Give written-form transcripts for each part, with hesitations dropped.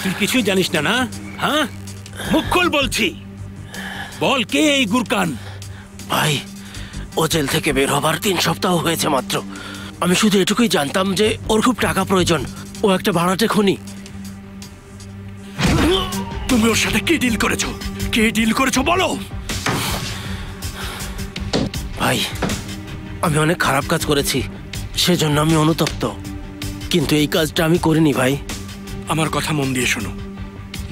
তুই কিছুই জানিস না না? হ্যাঁ, মুখ খোল বলছি। বল কে এই গুরকান? ভাই, ও জেল থেকে বের হবার 3 সপ্তাহ হয়েছে মাত্র। আমি শুধু এটুকুই জানতাম যে ওর খুব টাকা প্রয়োজন। ও একটা ভাড়াটে খনি। তুমি ওর সাথে কি ডিল করেছো? কে ডিল করেছো বলো। ভাই, আমি অনেক খারাপ কাজ করেছি, সেজন্য আমি অনুতপ্ত, কিন্তু এই কাজটা আমি করিনি ভাই। আমার কথা মন দিয়ে শোনো,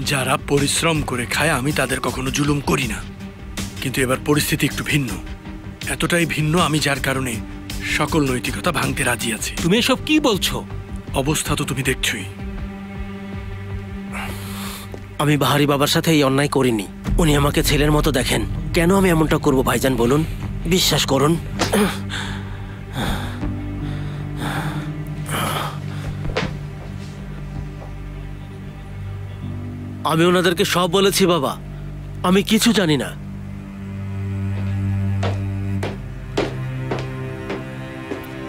যারা পরিশ্রম করে খায় আমি তাদের কখনো জুলুম করি না, কিন্তু এবার পরিস্থিতি একটু ভিন্ন। এতটাই ভিন্ন আমি যার কারণে সকল নৈতিকতা ভাঙতে রাজি আছি। তুমি এসব কি বলছো? অবস্থা তো তুমি দেখছোই। আমি বাহারি বাবার সাথে এই অন্যায় করিনি। উনি আমাকে ছেলের মতো দেখেন। কেন আমি এমনটা করবো ভাইজান বলুন? বিশ্বাস করুন। আমি ওনাদেরকে সব বলেছি বাবা, আমি কিছু জানি না।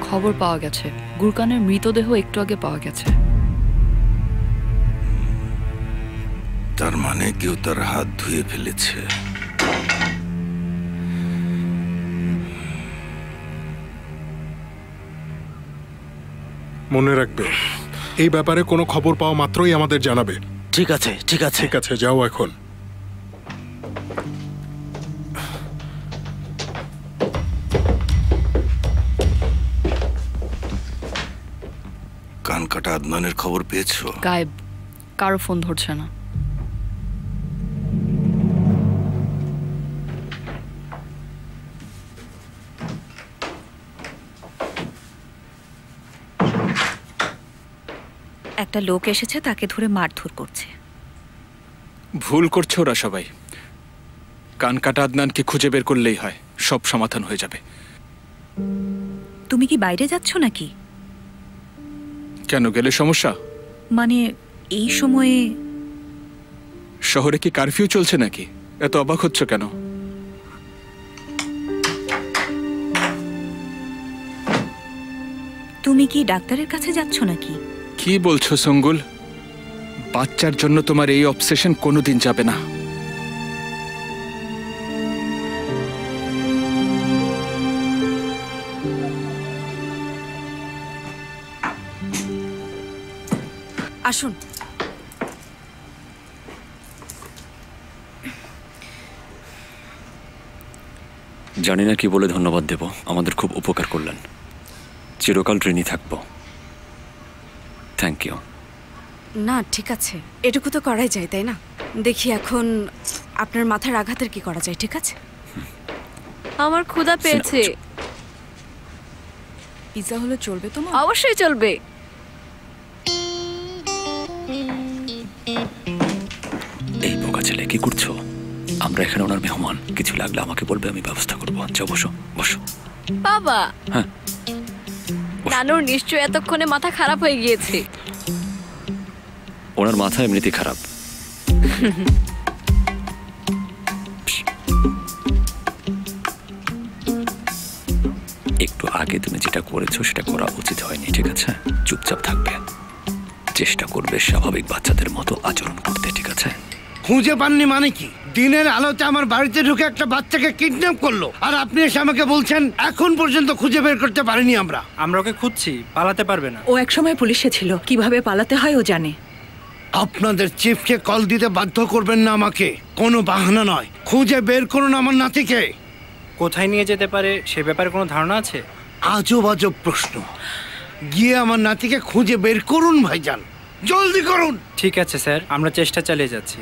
খবর পাওয়া গেছে, গুরকানের মৃতদেহ একটু আগে পাওয়া গেছে। তার মানে কেউ তার হাত ধুয়ে ফেলেছে। মনে রাখবে, এই ব্যাপারে কোনো খবর পাওয়া মাত্রই আমাদের জানাবে। ঠিক আছে, ঠিক আছে, ঠিক আছে, যাও এখন। কানকাটা আদনানের খবর পেয়েছো? গায়েব, কারো ফোন ধরছে না। একটা লোক এসেছে, তাকে ধরে মারধর করছে। ভুল করছে ওরা সবাই। কানকাটা আদনানকে খুঁজে বের করলেই হয়, সব সমাধান হয়ে যাবে। তুমি কি বাইরে যাচ্ছ নাকি? কেন, গেলে সমস্যা? মানে এই সময়ে? শহরে কি কারফিউ চলছে নাকি? এত অবাক হচ্ছ কেন? তুমি কি ডাক্তারের কাছে যাচ্ছ নাকি? কি বলছো সঙ্গুল? বাচ্চার জন্য তোমার এই অবসেশন কোনোদিন যাবে না। আসুন। জানি না কি বলে ধন্যবাদ দেব, আমাদের খুব উপকার করলেন। চিরকাল ঋণী থাকবো। Thank you. না ঠিক আছে, এটুকু তো করাই যায়, তাই না? দেখি এখন আপনার মাথার আঘাতের কি করা যায়। ঠিক আছে, আমার ক্ষুধা পেয়েছে। পিৎজা হলে চলবে তোমার? অবশ্যই চলবে। এই বোকা ছেলে, কি করছো? আমরা এখানে ওনার মেহমান, কিছু লাগলে আমাকে বলবে, আমি ব্যবস্থা করবো। যাও, বসো বসো। বাবা, হ্যাঁ, নানুর নিশ্চয় এতক্ষণে মাথা খারাপ হয়ে গিয়েছে। ওনার মাথা এমনিতেই খারাপ। একটু আগে তুমি যেটা করেছো সেটা করা উচিত হয়নি, ঠিক আছে? চুপচাপ থাকবে, চেষ্টা করবে স্বাভাবিক বাচ্চাদের মতো আচরণ করতে, ঠিক আছে? খুঁজে পাননি মানে কি? দিনের আলোতে আমার বাড়িতে ঢুকে একটা বাচ্চাকে কিডন্যাপ করলো, আর আপনি এসে আমাকে বলছেন এখন পর্যন্ত খুঁজে বের করতে পারিনি। আমরা ওকে খুঁজছি, পালাতে পারবে না। ও একসময় পুলিশে ছিল, কিভাবে পালাতে হয় ও জানে। আপনাদের চিফকে কল দিতে বাধ্য করবেন না আমাকে। কোনো বাহানা নয়, খুঁজে বের করুন আমার নাতিকে। কোথায় নিয়ে যেতে পারে সে ব্যাপারে কোনো ধারণা আছে? আজব আজব প্রশ্ন। গিয়ে আমার নাতিকে খুঁজে বের করুন ভাইজান, জলদি করুন। ঠিক আছে স্যার, আমরা চেষ্টা চালিয়ে যাচ্ছি।